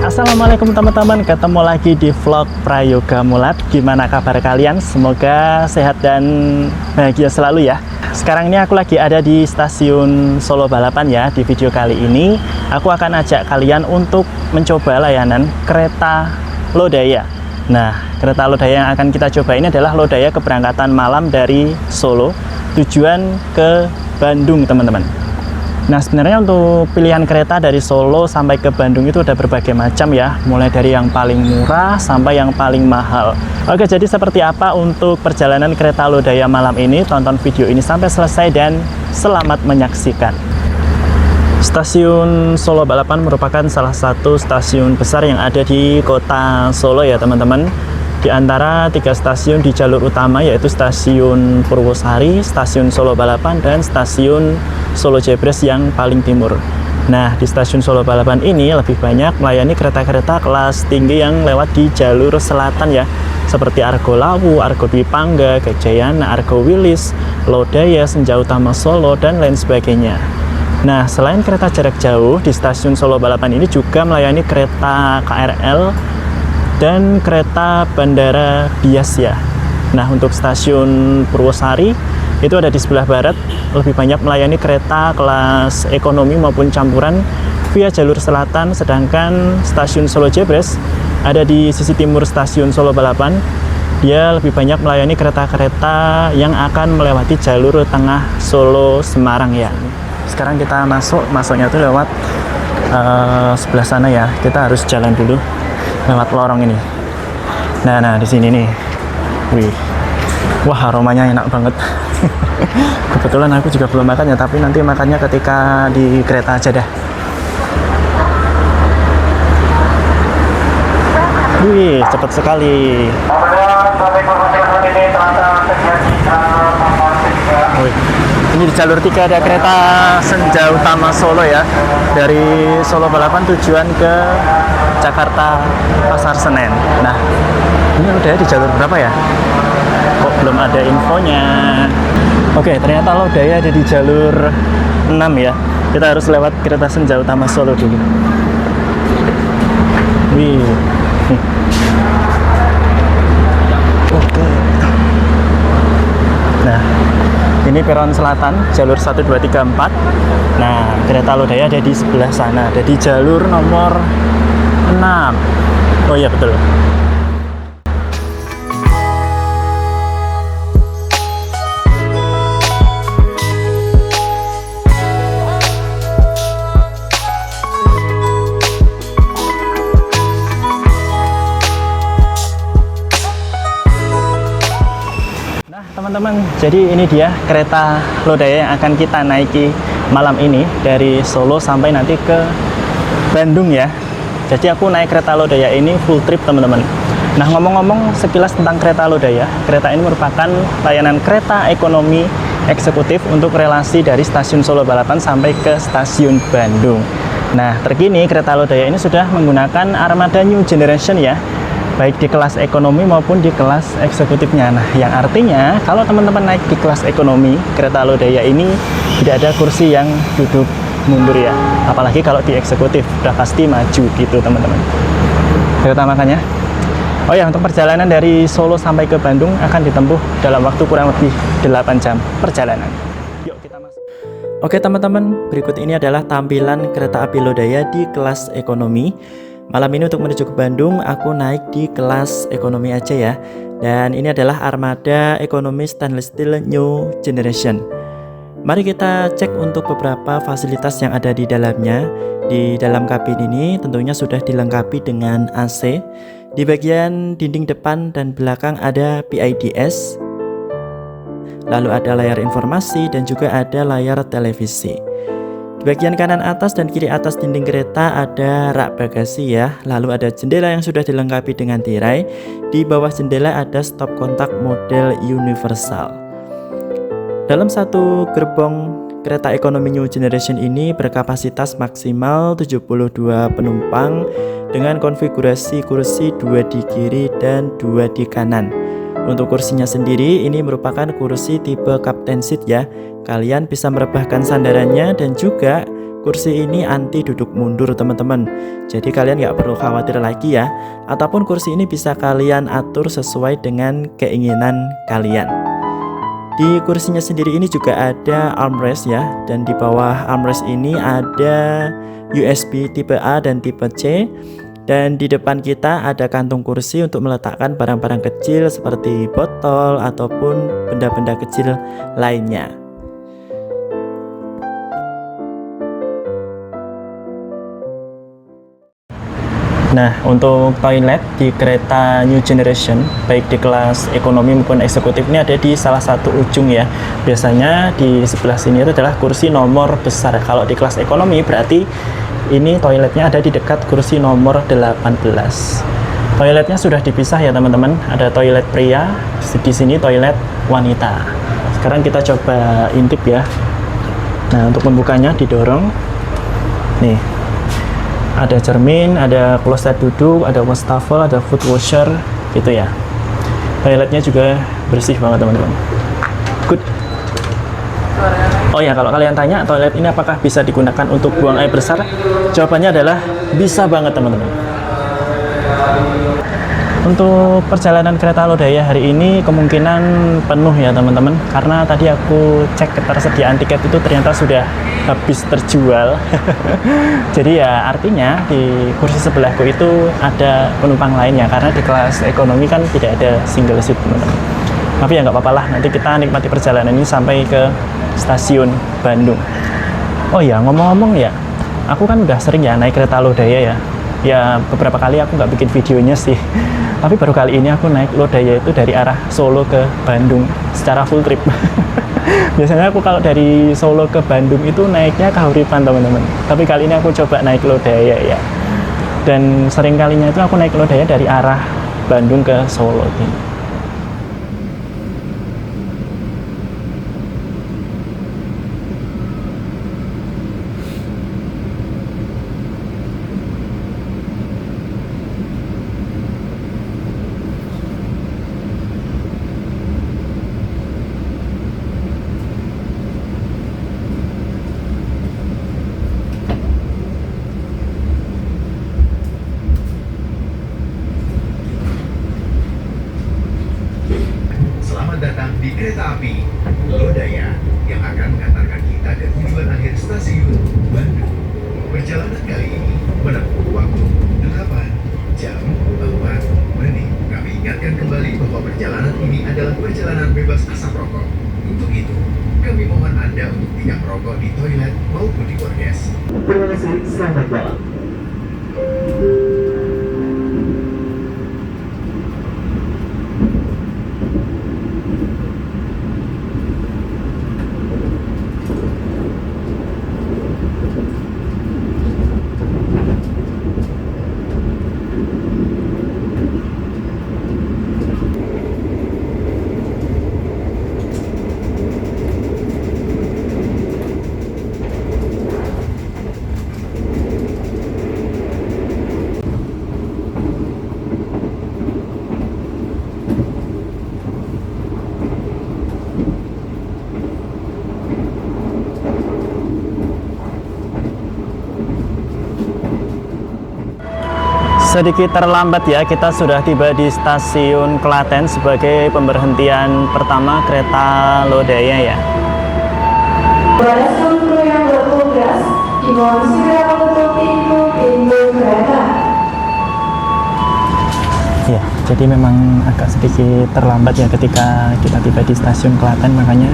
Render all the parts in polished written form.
Assalamualaikum teman-teman, ketemu lagi di vlog Prayoga Mulat. Gimana kabar kalian? Semoga sehat dan bahagia selalu ya. Sekarang ini aku lagi ada di stasiun Solo Balapan ya. Di video kali ini aku akan ajak kalian untuk mencoba layanan kereta Lodaya. Nah, kereta Lodaya yang akan kita coba ini adalah Lodaya keberangkatan malam dari Solo tujuan ke Bandung teman-teman. Nah, sebenarnya untuk pilihan kereta dari Solo sampai ke Bandung itu ada berbagai macam ya, mulai dari yang paling murah sampai yang paling mahal. Oke, jadi seperti apa untuk perjalanan kereta Lodaya malam ini? Tonton video ini sampai selesai dan selamat menyaksikan. Stasiun Solo Balapan merupakan salah satu stasiun besar yang ada di kota Solo ya teman-teman. Di antara 3 stasiun di jalur utama yaitu stasiun Purwosari, stasiun Solo Balapan, dan stasiun Solo Jebres yang paling timur. Nah, di stasiun Solo Balapan ini lebih banyak melayani kereta-kereta kelas tinggi yang lewat di jalur selatan ya, seperti Argo Lawu, Argo Dwi Pangga, Gajayana, Argo Wilis, Lodaya, Senja Utama Solo, dan lain sebagainya. Nah, selain kereta jarak jauh, di stasiun Solo Balapan ini juga melayani kereta KRL dan kereta bandara bias ya. Nah, untuk stasiun Purwosari itu ada di sebelah barat, lebih banyak melayani kereta kelas ekonomi maupun campuran via jalur selatan, sedangkan stasiun Solo Jebres ada di sisi timur stasiun Solo Balapan. Dia lebih banyak melayani kereta-kereta yang akan melewati jalur tengah Solo Semarang ya. Sekarang kita masuknya tuh lewat sebelah sana ya. Kita harus jalan dulu lewat lorong ini. Nah di sini nih. Wih. Wah, aromanya enak banget. Kebetulan aku juga belum makan ya, tapi nanti makannya ketika di kereta aja dah. Wih, cepat sekali. Wih. Ini di jalur 3 ada kereta Senja Utama Solo ya. Dari Solo Balapan tujuan ke Jakarta Pasar Senen. Nah, ini udah di jalur berapa ya? Kok belum ada infonya? Oke, ternyata Lodaya ada di jalur 6 ya. Kita harus lewat kereta Senja Utama Solo dulu. Wih. Oke. Nah, ini peron selatan, jalur 1, 2, 3, 4. Nah, kereta Lodaya ada di sebelah sana, ada di jalur nomor 6. Oh iya, betul. Teman-teman, jadi ini dia kereta Lodaya yang akan kita naiki malam ini dari Solo sampai nanti ke Bandung ya. Jadi aku naik kereta Lodaya ini full trip teman-teman. Nah, ngomong-ngomong sekilas tentang kereta Lodaya, kereta ini merupakan layanan kereta ekonomi eksekutif untuk relasi dari stasiun Solo Balapan sampai ke stasiun Bandung. Nah, terkini kereta Lodaya ini sudah menggunakan armada New Generation ya, baik di kelas ekonomi maupun di kelas eksekutifnya. Nah, yang artinya kalau teman-teman naik di kelas ekonomi, kereta Lodaya ini tidak ada kursi yang duduk mundur ya. Apalagi kalau di eksekutif, udah pasti maju gitu teman-teman. Kereta makanya. Oh ya, untuk perjalanan dari Solo sampai ke Bandung akan ditempuh dalam waktu kurang lebih 8 jam perjalanan. Yuk kita masuk. Oke teman-teman, berikut ini adalah tampilan kereta api Lodaya di kelas ekonomi. Malam ini untuk menuju ke Bandung, aku naik di kelas ekonomi aja ya. Dan ini adalah armada ekonomi stainless steel New Generation. Mari kita cek untuk beberapa fasilitas yang ada di dalamnya. Di dalam kabin ini tentunya sudah dilengkapi dengan AC. Di bagian dinding depan dan belakang ada PIDS. Lalu ada layar informasi dan juga ada layar televisi. Di bagian kanan atas dan kiri atas dinding kereta ada rak bagasi ya. Lalu ada jendela yang sudah dilengkapi dengan tirai. Di bawah jendela ada stop kontak model universal. Dalam satu gerbong kereta ekonomi New Generation ini berkapasitas maksimal 72 penumpang dengan konfigurasi kursi 2 di kiri dan 2 di kanan. Untuk kursinya sendiri ini merupakan kursi tipe captain seat ya. Kalian bisa merebahkan sandarannya dan juga kursi ini anti duduk mundur teman-teman. Jadi kalian nggak perlu khawatir lagi ya. Ataupun kursi ini bisa kalian atur sesuai dengan keinginan kalian. Di kursinya sendiri ini juga ada armrest ya. Dan di bawah armrest ini ada USB tipe A dan tipe C. Dan di depan kita ada kantung kursi untuk meletakkan barang-barang kecil seperti botol ataupun benda-benda kecil lainnya. Nah, untuk toilet di kereta New Generation, baik di kelas ekonomi maupun eksekutif ini ada di salah satu ujung ya. Biasanya di sebelah sini itu adalah kursi nomor besar. Kalau di kelas ekonomi berarti ini toiletnya ada di dekat kursi nomor 18. Toiletnya sudah dipisah ya teman-teman. Ada toilet pria, di sini toilet wanita. Sekarang kita coba intip ya. Nah, untuk membukanya didorong. Nih. Ada cermin, ada kloset duduk, ada wastafel, ada foot washer gitu ya. Toiletnya juga bersih banget teman-teman. Good. Oh ya, kalau kalian tanya toilet ini apakah bisa digunakan untuk buang air besar? Jawabannya adalah bisa banget teman-teman. Untuk perjalanan kereta Lodaya hari ini kemungkinan penuh ya teman-teman, karena tadi aku cek ketersediaan tiket itu ternyata sudah habis terjual. Jadi ya artinya di kursi sebelahku itu ada penumpang lainnya, karena di kelas ekonomi kan tidak ada single seat teman-teman. Tapi ya nggak apa-apa lah, nanti kita nikmati perjalanan ini sampai ke stasiun Bandung. Oh ya, ngomong-ngomong ya, aku kan udah sering ya naik kereta Lodaya ya. Ya beberapa kali aku nggak bikin videonya sih, tapi baru kali ini aku naik Lodaya itu dari arah Solo ke Bandung secara full trip. Biasanya aku kalau dari Solo ke Bandung itu naiknya Kahuripan teman-teman, tapi kali ini aku coba naik Lodaya ya. Dan sering kalinya itu aku naik Lodaya dari arah Bandung ke Solo gitu. Datang di kereta api Lodaya yang akan mengantarkan kita ke tujuan akhir stasiun Bandung. Perjalanan kali ini menempuh waktu 8 jam 4 menit. Kami ingatkan kembali bahwa perjalanan ini adalah perjalanan bebas asap rokok. Untuk itu, kami mohon Anda untuk tidak merokok di toilet maupun di bordes. Terima kasih, selamat malam. Sedikit terlambat ya, kita sudah tiba di stasiun Klaten sebagai pemberhentian pertama kereta Lodaya ya. Pada seluruh yang bertugas, dimohon segera menutup pintu kereta. Ya, jadi memang agak sedikit terlambat ya ketika kita tiba di stasiun Klaten, makanya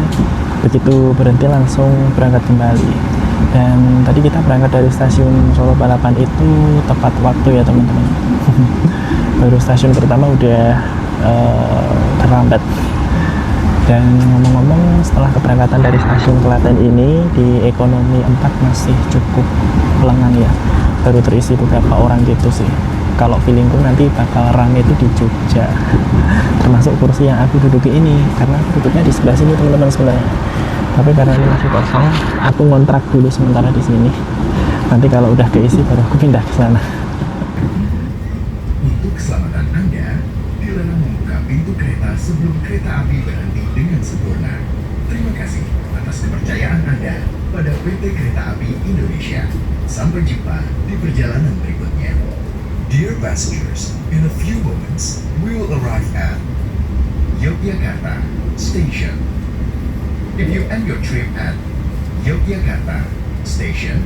begitu berhenti langsung berangkat kembali. Dan tadi kita berangkat dari stasiun Solo Balapan itu tepat waktu ya teman-teman. Baru stasiun pertama udah terlambat. Dan ngomong-ngomong, setelah keberangkatan dari stasiun Klaten ini di ekonomi 4 masih cukup lengang ya. Baru terisi beberapa orang gitu sih. Kalau feelingku nanti bakal rame itu di Jogja. Termasuk kursi yang aku duduki ini, karena aku duduknya di sebelah sini teman-teman sebenarnya. Tapi karena ini masih kosong, aku ngontrak dulu sementara di sini. Nanti kalau udah keisi baru aku pindah ke sana. Untuk keselamatan Anda, dilarang membuka pintu kereta sebelum kereta api berhenti dengan sempurna. Terima kasih atas kepercayaan Anda. pada PT Kereta Api Indonesia. Sampai jumpa di perjalanan berikutnya. Dear passengers, in a few moments, we will arrive at Yogyakarta Station. If you end your trip at Yogyakarta Station,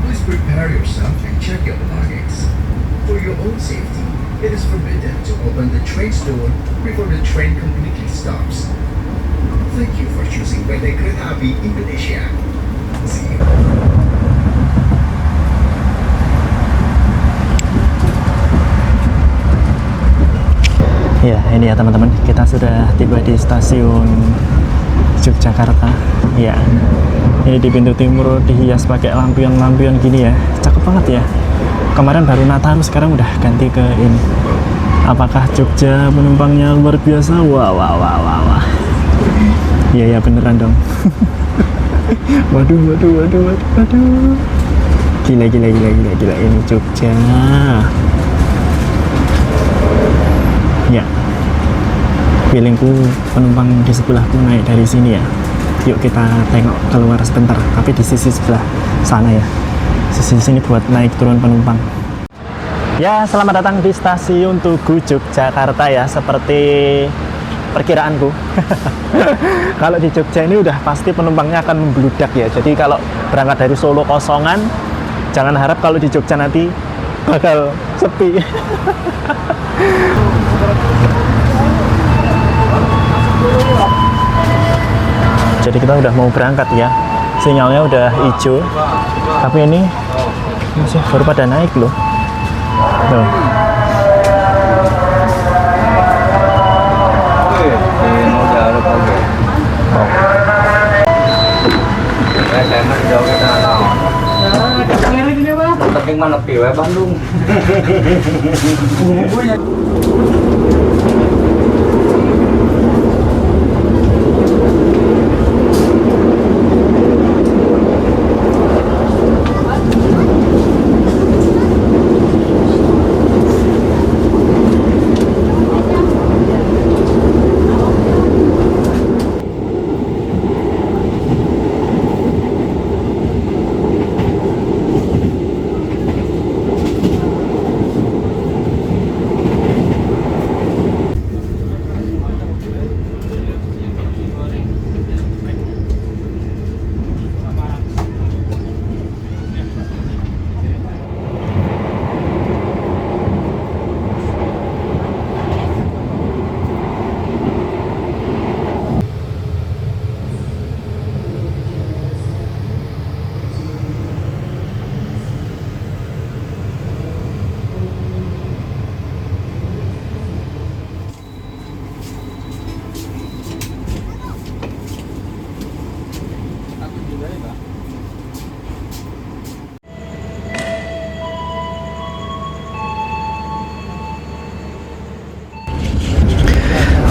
please prepare yourself and check your belongings. For your own safety, it is forbidden to open the train's door before the train completely stops. Thank you for choosing PT Kereta Api Indonesia. See you. Ya, ini ya teman-teman, kita sudah tiba di stasiun Yogyakarta. Ya, ini di pintu timur dihias pakai lampion-lampion gini ya, cakep banget ya. Kemarin baru Nataru, sekarang udah ganti ke ini. Apakah Jogja penumpangnya luar biasa? Wah, wah, wah, wah, wah. Iya ya, beneran dong. Waduh, waduh, waduh, waduh, waduh. Gila, gila, gila, gila, gila. Ini Jogja. Ya, feelingku penumpang di sebelahku naik dari sini ya. Yuk kita tengok keluar sebentar, tapi di sisi sebelah sana ya. Sisi sini buat naik turun penumpang. Ya, selamat datang di stasiun Tugu Yogyakarta ya, seperti perkiraanku. Kalau di Jogja ini udah pasti penumpangnya akan membludak ya. Jadi kalau berangkat dari Solo kosongan, jangan harap kalau di Jogja nanti bakal sepi. Jadi kita udah mau berangkat ya, sinyalnya udah hijau, tapi ini masih baru pada naik loh. Tuh. Saking mana piwe Bandung.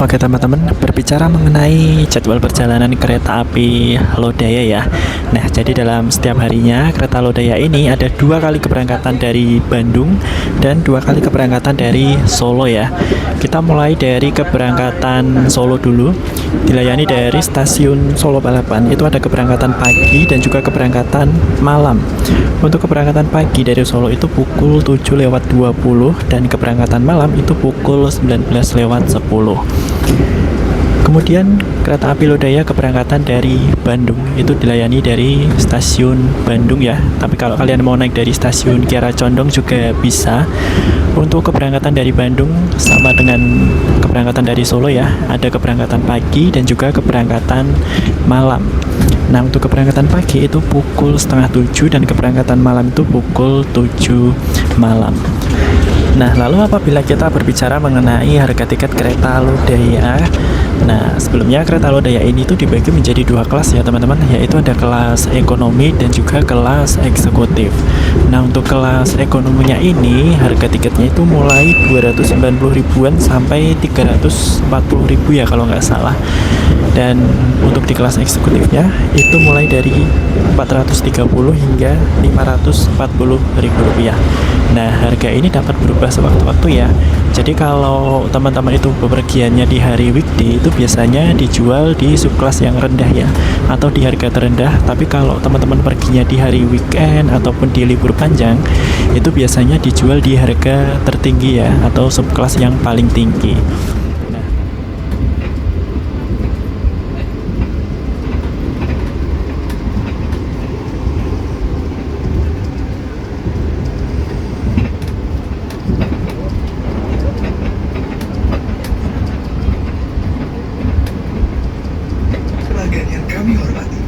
Oke teman-teman, berbicara mengenai jadwal perjalanan kereta api Lodaya ya. Nah, jadi dalam setiap harinya kereta Lodaya ini ada 2 kali keberangkatan dari Bandung dan 2 kali keberangkatan dari Solo ya. Kita mulai dari keberangkatan Solo dulu, dilayani dari stasiun Solo Balapan. Itu ada keberangkatan pagi dan juga keberangkatan malam. Untuk keberangkatan pagi dari Solo itu pukul 7:20 dan keberangkatan malam itu pukul 19:10. Kemudian kereta api Lodaya keberangkatan dari Bandung itu dilayani dari stasiun Bandung ya. Tapi kalau kalian mau naik dari stasiun Kiara Condong juga bisa. Untuk keberangkatan dari Bandung sama dengan keberangkatan dari Solo ya. Ada keberangkatan pagi dan juga keberangkatan malam. Nah, untuk keberangkatan pagi itu pukul 6:30 dan keberangkatan malam itu pukul 7 malam. Nah, lalu apabila kita berbicara mengenai harga tiket kereta Lodaya, nah sebelumnya kereta Lodaya ini tuh dibagi menjadi 2 kelas ya teman-teman, yaitu ada kelas ekonomi dan juga kelas eksekutif. Nah, untuk kelas ekonominya ini harga tiketnya itu mulai 290 ribuan sampai 340 ribu ya kalau nggak salah. Dan untuk di kelas eksekutifnya itu mulai dari 430 hingga 540 ribu rupiah. Nah, harga ini dapat berubah sewaktu-waktu ya. Jadi kalau teman-teman itu bepergiannya di hari weekday itu biasanya dijual di subkelas yang rendah ya, atau di harga terendah. Tapi kalau teman-teman perginya di hari weekend ataupun di libur panjang, itu biasanya dijual di harga tertinggi ya, atau subkelas yang paling tinggi. Pelanggan yang kami hormati,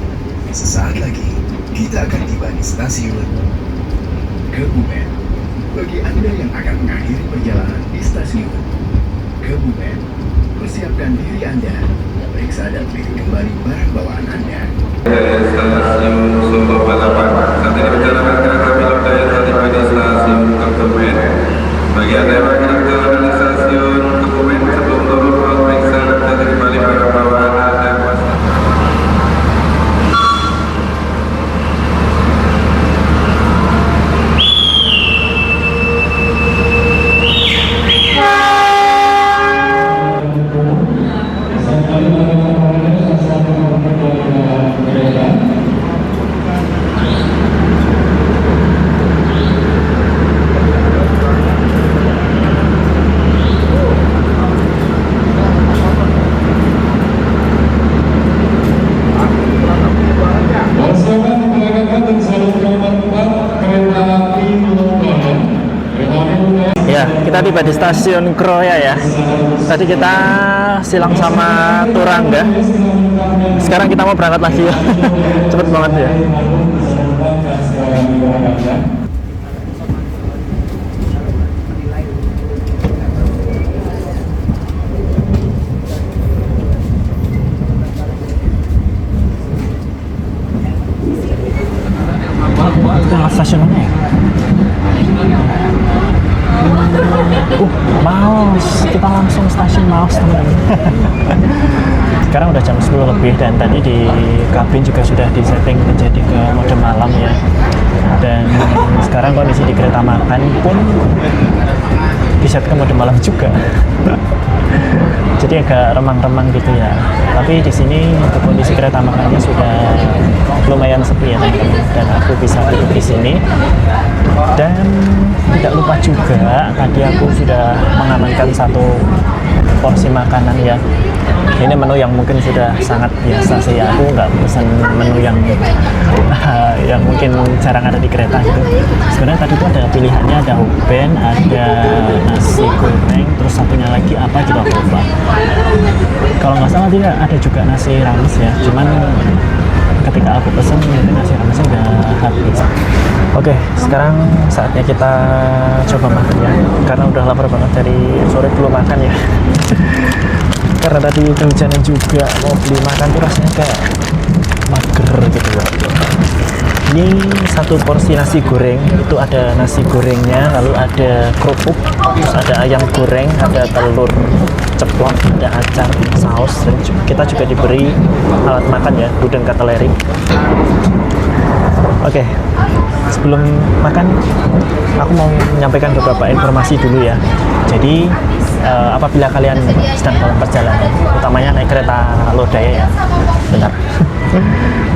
sesaat lagi kita akan tiba di stasiun Kebumen. Bagi Anda yang akan mengakhiri perjalanan di stasiun Kebumen, persiapkan diri Anda, periksa dan teliti kembali barang bawaan Anda. Stasiun Solo Balapan. Saat ini perjalanan kereta api Lodaya telah tiba di stasiun Kebumen. Bagi Anda yang akan berjalan di stasiun Kebumen sebelum turun, mohon periksa dan teliti kembali barang bawaan Anda. Ya, kita tiba di stasiun Kroya ya. Tadi kita silang sama Turangga. Sekarang kita mau berangkat lagi ya. Cepet banget ya. Kita stasiun mana ya? Maus, kita langsung stasiun Maus teman-teman. Sekarang udah jam 10 lebih dan tadi di kabin juga sudah disetting menjadi ke mode malam ya. Dan sekarang kondisi di kereta makan pun diset ke mode malam juga. Jadi agak remang-remang gitu ya. Tapi di sini untuk kondisi kereta makannya sudah lumayan sepi ya teman-teman. Dan aku bisa duduk di sini. Dan tidak lupa juga tadi aku sudah mengamankan satu porsi makanan ya. Ini menu yang mungkin sudah sangat biasa sih ya. Aku nggak pesan menu yang mungkin jarang ada di kereta gitu. Sebenarnya tadi itu ada pilihannya, ada hokben, ada nasi goreng, terus satunya lagi apa gitu aku lupa. Kalau nggak salah tidak ada juga nasi rames ya. Cuman ketika aku pesen itu nasi ramesnya udah habis. Oke, sekarang saatnya kita coba makan ya. Karena udah lapar banget dari sore belum makan ya. Karena tadi kehujanan juga, mau beli makan tuh rasanya kayak mager gitu loh. Ini satu porsi nasi goreng, itu ada nasi gorengnya, lalu ada kerupuk, terus ada ayam goreng, ada telur ceplok, ada acar, saus, dan kita juga diberi alat makan ya, udang kateleri. Oke, sebelum makan aku mau menyampaikan beberapa informasi dulu ya. Jadi apabila kalian sedang dalam perjalanan, utamanya naik kereta Lodaya ya, benar.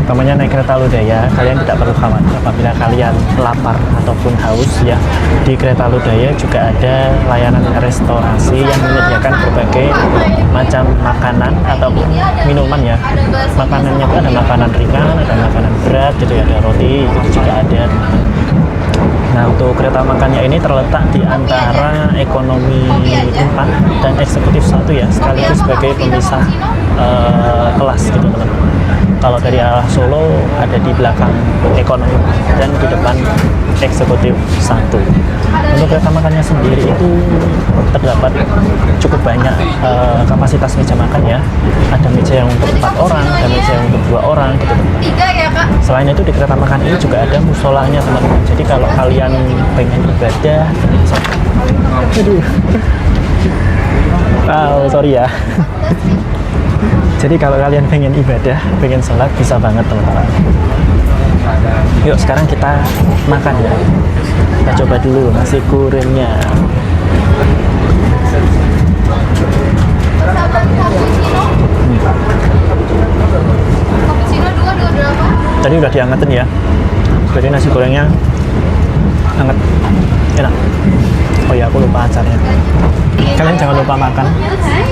Utamanya naik kereta Lodaya, kalian tidak perlu khawatir apabila kalian lapar ataupun haus ya. Di kereta Lodaya juga ada layanan restorasi yang menyediakan berbagai macam makanan ataupun minuman ya. Makanannya itu ada makanan ringan, ada makanan berat gitu ya, ada roti itu juga ada. Nah, untuk kereta makannya ini terletak di antara ekonomi 4 dan eksekutif 1 ya, sekaligus sebagai pemisah kelas gitu teman-teman. Kalau dari arah Solo ada di belakang ekonomi dan di depan eksekutif 1. Untuk kereta makannya sendiri itu terdapat cukup banyak kapasitas meja makan ya. Ada meja yang untuk 4 orang, ada meja yang untuk 2 orang gitu teman-teman. Selain itu di kereta makan ini juga ada musolanya teman-teman. Jadi kalau kalian pengen ibadah, aduh, sorry ya. Jadi kalau kalian pengen ibadah, pengen sholat, bisa banget teman-teman. Yuk sekarang kita makan ya. Kita coba dulu nasi gorengnya. Tadi udah diangetin ya. Jadi nasi gorengnya hangat, enak. Oh ya, aku lupa acaranya. Kalian jangan lupa makan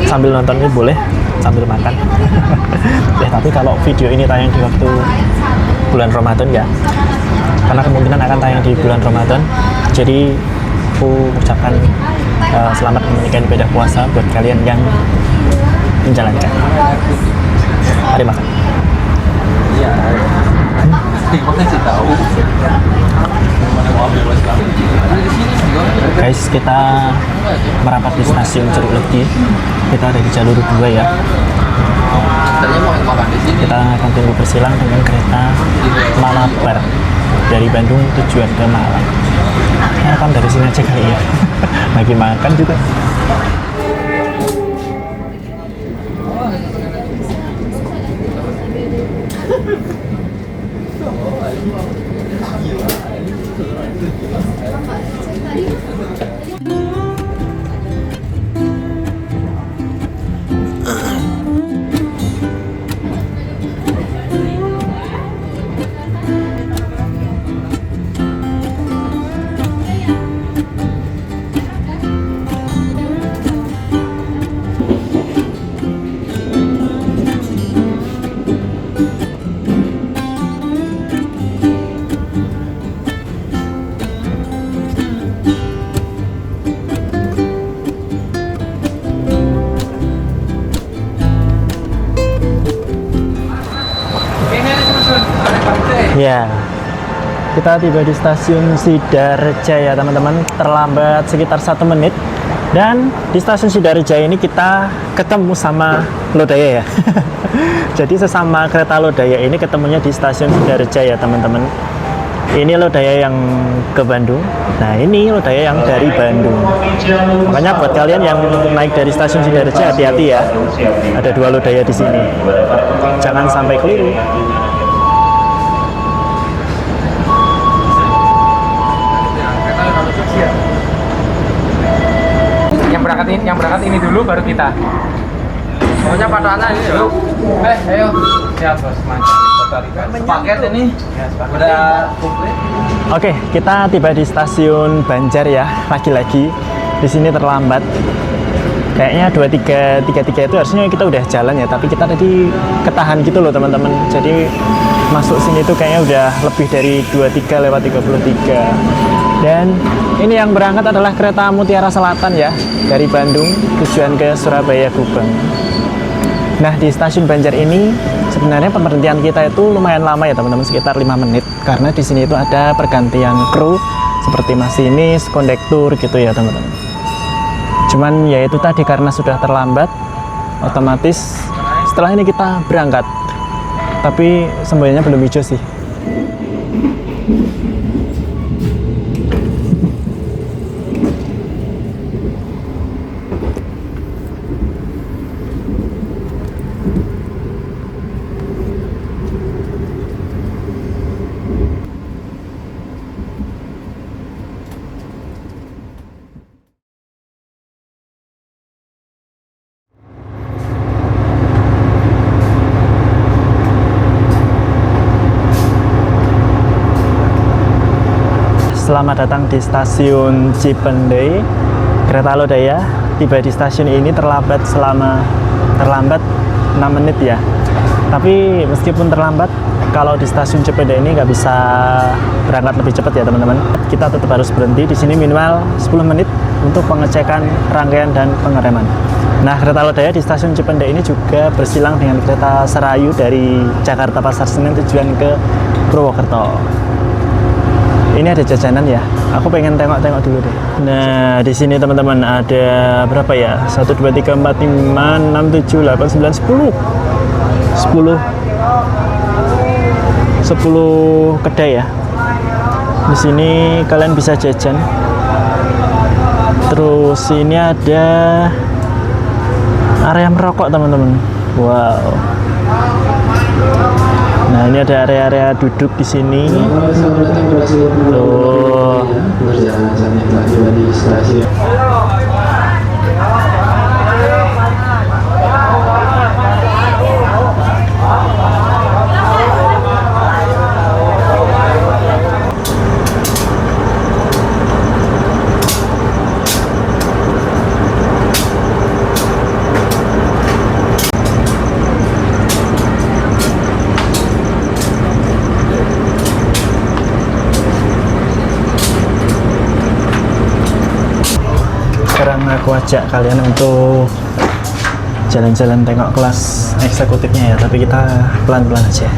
sambil nonton ini, boleh sambil makan. Tapi kalau video ini tayang di waktu bulan Ramadan ya, karena kemungkinan akan tayang di bulan Ramadan, jadi aku ucapkan selamat menunaikan ibadah puasa buat kalian yang menjalankan. Mari makan. Iya. Makasih tahu. Guys, kita merapat di stasiun Curug Legi. Kita ada di jalur 2 ya. Tadinya mau makan di sini. Kita akan tunggu bersilang dengan kereta Malabar dari Bandung tujuan ke Malang. Makan dari sini aja kali ya. Lagi makan juga. Ya, kita tiba di stasiun Sidareja ya teman-teman, terlambat sekitar 1 menit. Dan di stasiun Sidareja ini kita ketemu sama Lodaya ya. Jadi sesama kereta Lodaya ini ketemunya di stasiun Sidareja ya teman-teman. Ini Lodaya yang ke Bandung. Nah ini Lodaya yang dari Bandung. Makanya buat kalian yang naik dari stasiun Sidareja hati-hati ya. Ada 2 Lodaya di sini. Jangan sampai keliru. Yang berangkat ini dulu baru kita. Pokoknya patokannya ini dulu. Ayo. Siap bos, mantap. Paket ini. Ya, udah komplit. Oke, kita tiba di stasiun Banjar ya. Lagi-lagi di sini terlambat. Kayaknya 23.33 itu harusnya kita udah jalan ya, tapi kita tadi ketahan gitu loh teman-teman. Jadi masuk sini tuh kayaknya udah lebih dari 23:33. Dan ini yang berangkat adalah kereta Mutiara Selatan ya, dari Bandung tujuan ke Surabaya Gubeng. Nah di stasiun Banjar ini sebenarnya pemberhentian kita itu lumayan lama ya teman-teman, sekitar 5 menit, karena di sini itu ada pergantian kru seperti masinis, kondektur gitu ya teman-teman. Cuman ya itu tadi, karena sudah terlambat, otomatis setelah ini kita berangkat. Tapi semboyannya belum hijau sih. Selamat datang di stasiun Cipendei. Kereta Lodaya tiba di stasiun ini terlambat 6 menit ya. Tapi meskipun terlambat, kalau di stasiun Cipendei ini nggak bisa berangkat lebih cepat ya teman-teman. Kita tetap harus berhenti di sini minimal 10 menit untuk pengecekan rangkaian dan pengereman. Nah, kereta Lodaya di stasiun Cipendei ini juga bersilang dengan kereta Serayu dari Jakarta Pasar Senen tujuan ke Purwokerto. Ini ada jajanan ya. Aku pengen tengok-tengok dulu deh. Nah, di sini teman-teman ada berapa ya? 1 2 3 4 5 6 7 8 9 10 kedai ya. Di sini kalian bisa jajan. Terus ini ada area merokok teman-teman. Wow. Nah, ini ada area-area duduk di sini. Tuh. Sekarang aku ajak kalian untuk jalan-jalan tengok kelas eksekutifnya ya, tapi kita pelan-pelan aja.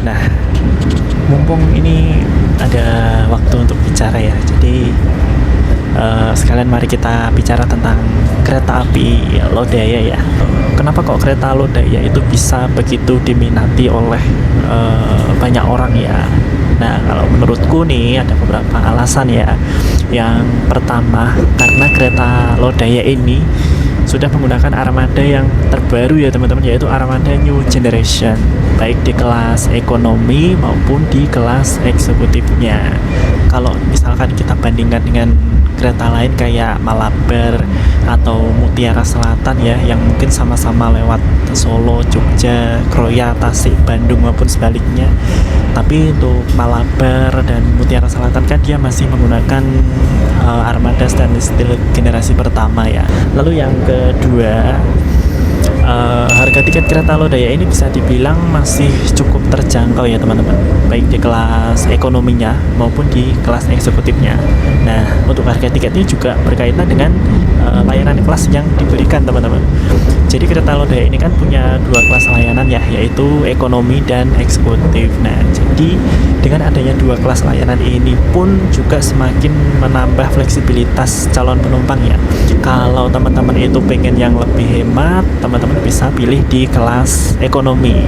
Nah, mumpung ini ada waktu untuk bicara ya, jadi sekalian mari kita bicara tentang kereta api Lodaya ya. Kenapa kok kereta Lodaya itu bisa begitu diminati oleh banyak orang ya? Nah, kalau menurutku nih ada beberapa alasan ya. Yang pertama, karena kereta Lodaya ini sudah menggunakan armada yang terbaru ya teman-teman, yaitu armada New Generation, baik di kelas ekonomi maupun di kelas eksekutifnya. Kalau misalkan kita bandingkan dengan kereta lain kayak Malabar atau Mutiara Selatan ya, yang mungkin sama-sama lewat Solo, Jogja, Kroya, Tasik, Bandung maupun sebaliknya, tapi untuk Malabar dan Mutiara Selatan kan dia masih menggunakan armada stainless steel generasi pertama ya. Lalu yang kedua, harga tiket kereta Lodaya ini bisa dibilang masih cukup terjangkau ya teman-teman, baik di kelas ekonominya maupun di kelas eksekutifnya. Nah, untuk harga tiketnya juga berkaitan dengan layanan kelas yang diberikan teman-teman. Jadi kereta Lodaya ini kan punya dua kelas layanan ya, yaitu ekonomi dan eksekutif. Nah, jadi dengan adanya dua kelas layanan ini pun juga semakin menambah fleksibilitas calon penumpang ya. Kalau teman-teman itu pengen yang lebih hemat, teman-teman bisa pilih di kelas ekonomi.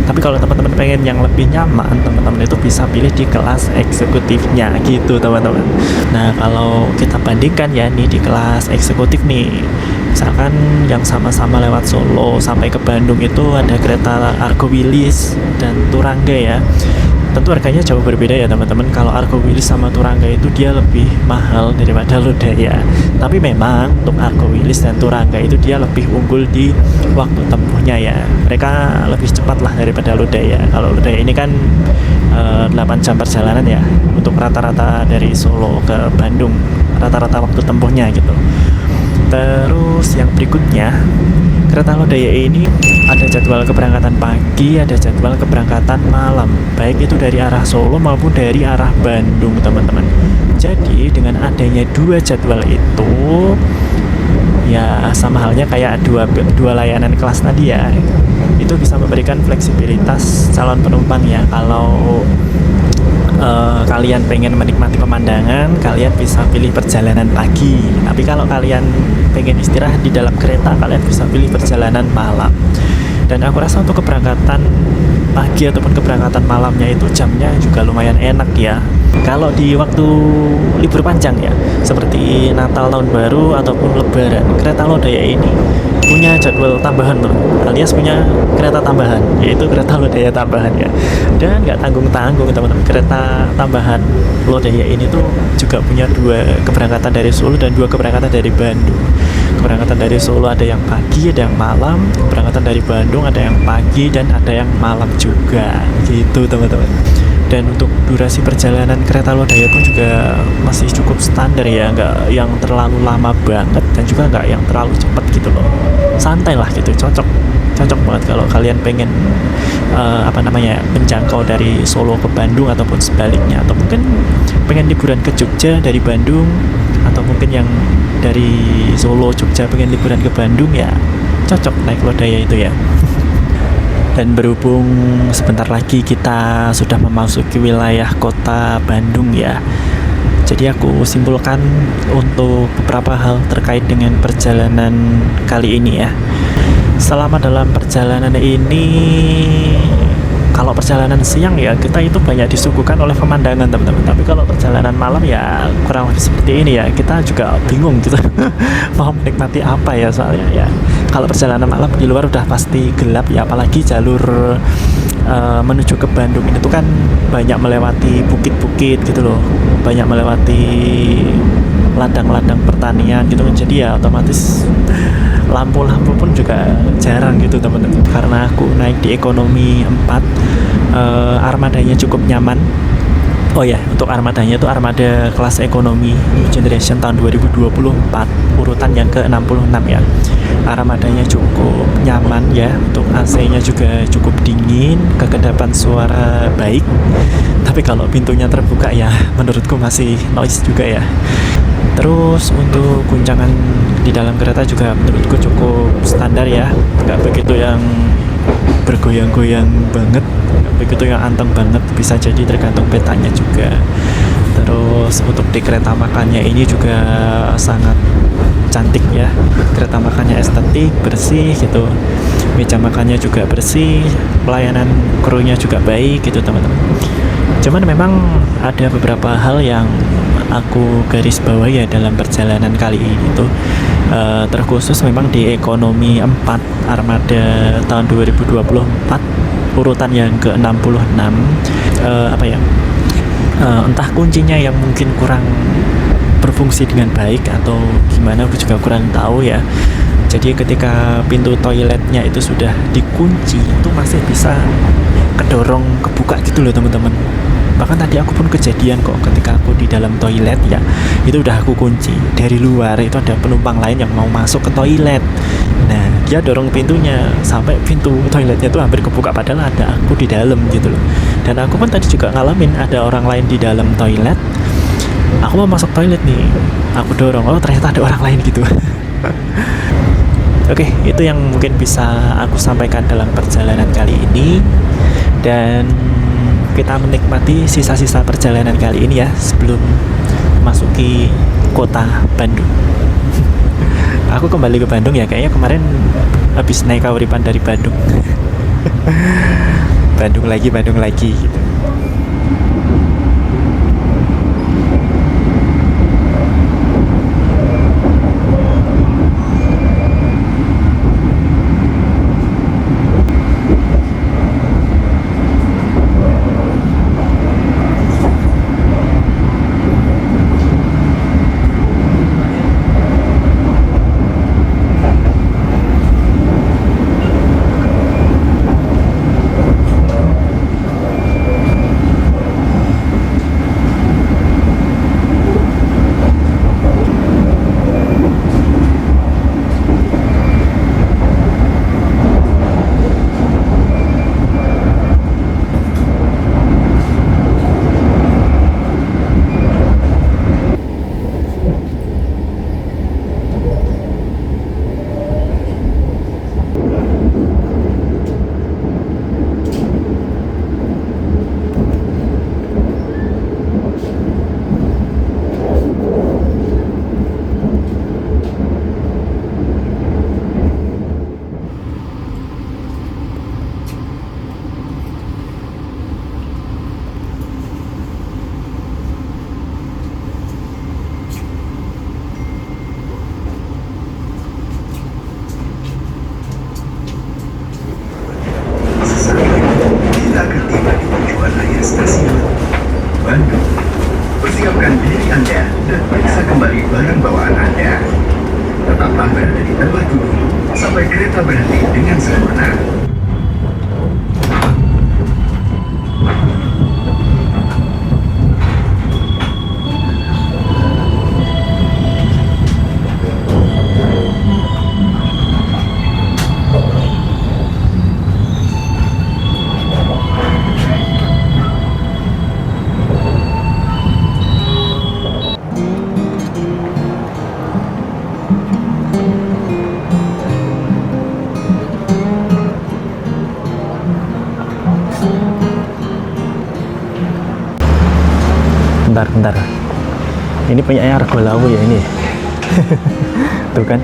Tapi kalau teman-teman pengen yang lebih nyaman, teman-teman itu bisa pilih di kelas eksekutifnya gitu teman-teman. Nah, kalau kita bandingkan ya nih di kelas eksekutif nih, misalkan yang sama-sama lewat Solo sampai ke Bandung itu ada kereta Argo Wilis dan Turangga ya. Tentu harganya jauh berbeda ya teman-teman. Kalau Argo Wilis sama Turangga itu dia lebih mahal daripada Lodaya. Tapi memang untuk Argo Wilis dan Turangga itu dia lebih unggul di waktu tempuhnya ya. Mereka lebih cepat lah daripada Lodaya. Kalau Lodaya ini kan 8 jam perjalanan ya untuk rata-rata dari Solo ke Bandung, rata-rata waktu tempuhnya gitu. Terus yang berikutnya, kereta Lodaya ini ada jadwal keberangkatan pagi, ada jadwal keberangkatan malam, baik itu dari arah Solo maupun dari arah Bandung teman-teman. Jadi dengan adanya dua jadwal itu ya sama halnya kayak dua layanan kelas tadi ya, itu bisa memberikan fleksibilitas calon penumpang ya. Kalau kalian pengen menikmati pemandangan, kalian bisa pilih perjalanan pagi. Tapi kalau kalian pengen istirahat di dalam kereta, kalian bisa pilih perjalanan malam. Dan aku rasa untuk keberangkatan pagi ataupun keberangkatan malamnya itu jamnya juga lumayan enak ya. Kalau di waktu libur panjang ya, seperti Natal, Tahun Baru ataupun Lebaran, kereta Lodaya ini punya jadwal tambahan tuh, alias punya kereta tambahan, yaitu kereta Lodaya tambahan ya. Dan nggak tanggung-tanggung teman-teman, kereta tambahan Lodaya ini tuh juga punya 2 keberangkatan dari Solo dan 2 keberangkatan dari Bandung. Keberangkatan dari Solo ada yang pagi, ada yang malam. Keberangkatan dari Bandung ada yang pagi dan ada yang malam juga, gitu teman-teman. Dan untuk durasi perjalanan kereta Lodaya pun juga masih cukup standar ya, nggak yang terlalu lama banget dan juga nggak yang terlalu cepat gitu loh. Santai lah gitu, cocok banget kalau kalian pengen menjangkau dari Solo ke Bandung ataupun sebaliknya, atau mungkin pengen liburan ke Jogja dari Bandung, atau mungkin yang dari Solo Jogja pengen liburan ke Bandung, ya cocok naik Lodaya itu ya. Dan berhubung sebentar lagi kita sudah memasuki wilayah kota Bandung ya, jadi aku simpulkan untuk beberapa hal terkait dengan perjalanan kali ini ya. Selama dalam perjalanan ini, kalau perjalanan siang ya kita itu banyak disuguhkan oleh pemandangan teman-teman. Tapi kalau perjalanan malam ya kurang lebih seperti ini ya, kita juga bingung gitu mau menikmati apa ya, soalnya ya kalau perjalanan malam di luar udah pasti gelap ya, apalagi jalur menuju ke Bandung ini tuh kan banyak melewati bukit-bukit gitu loh, banyak melewati ladang-ladang pertanian gitu, jadi ya otomatis lampu-lampu pun juga jarang gitu teman-teman. Karena aku naik di ekonomi 4, armadanya cukup nyaman. Oh ya, untuk armadanya itu armada kelas ekonomi New Generation tahun 2024, urutan yang ke-66 ya. Armadanya cukup nyaman ya, untuk AC-nya juga cukup dingin, kekedapan suara baik. Tapi kalau pintunya terbuka ya menurutku masih noise juga ya. Terus untuk guncangan di dalam kereta juga menurutku cukup standar ya, nggak begitu yang bergoyang-goyang banget, nggak begitu yang anteng banget, bisa jadi tergantung petanya juga. Terus untuk di kereta makannya ini juga sangat cantik ya, kereta makannya estetik, bersih gitu, meja makannya juga bersih, pelayanan krunya juga baik gitu teman-teman. Cuman memang ada beberapa hal yang aku garis bawahi ya dalam perjalanan kali ini tuh, terkhusus memang di ekonomi 4 armada tahun 2024 urutan yang ke-66, entah kuncinya yang mungkin kurang berfungsi dengan baik atau gimana, aku juga kurang tahu ya. Jadi ketika pintu toiletnya itu sudah dikunci, itu masih bisa kedorong kebuka gitu loh teman-teman. Bahkan tadi aku pun kejadian kok, ketika aku di dalam toilet ya, itu udah aku kunci. Dari luar itu ada penumpang lain yang mau masuk ke toilet. Nah, dia dorong pintunya sampai pintu toiletnya tuh hampir kebuka, padahal ada aku di dalam gitu loh. Dan aku pun tadi juga ngalamin ada orang lain di dalam toilet. Aku mau masuk toilet nih, aku dorong, oh ternyata ada orang lain gitu. Oke, itu yang mungkin bisa aku sampaikan dalam perjalanan kali ini. Dan kita menikmati sisa-sisa perjalanan kali ini ya, sebelum memasuki kota Bandung. Aku kembali ke Bandung ya, kayaknya kemarin habis naik Kauripan dari Bandung. Bandung lagi gitu. Persiapkan diri Anda dan periksa kembali barang bawaan Anda. Tetaplah berada di tempat duduk sampai kereta berhenti dengan sempurna. Bentar. Ini punyanya Argolawu ya ini. Tuh kan,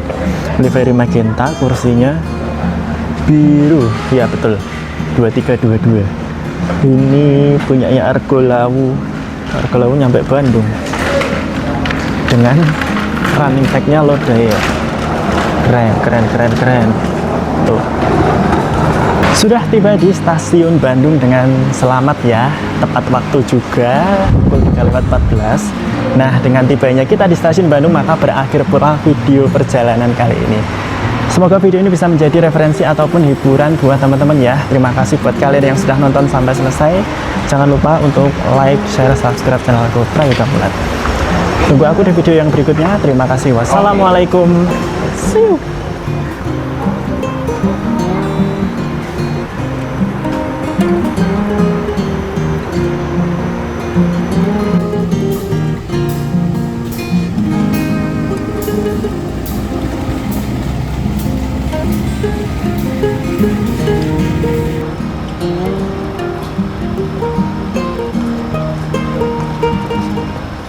livery magenta, kursinya biru. Ya betul, 2322. Ini punyanya Argolawu. Argolawu nyampe Bandung dengan running tag-nya Lodaya. Keren. Tuh. Sudah tiba di stasiun Bandung dengan selamat ya, tepat waktu juga, pukul 3:14. Nah, dengan tibanya kita di stasiun Bandung, maka berakhir pula video perjalanan kali ini. Semoga video ini bisa menjadi referensi ataupun hiburan buat teman-teman ya. Terima kasih buat kalian yang sudah nonton sampai selesai. Jangan lupa untuk like, share, subscribe channel aku Prayoga Mulat. Tunggu aku di video yang berikutnya. Terima kasih. Wassalamualaikum. See you.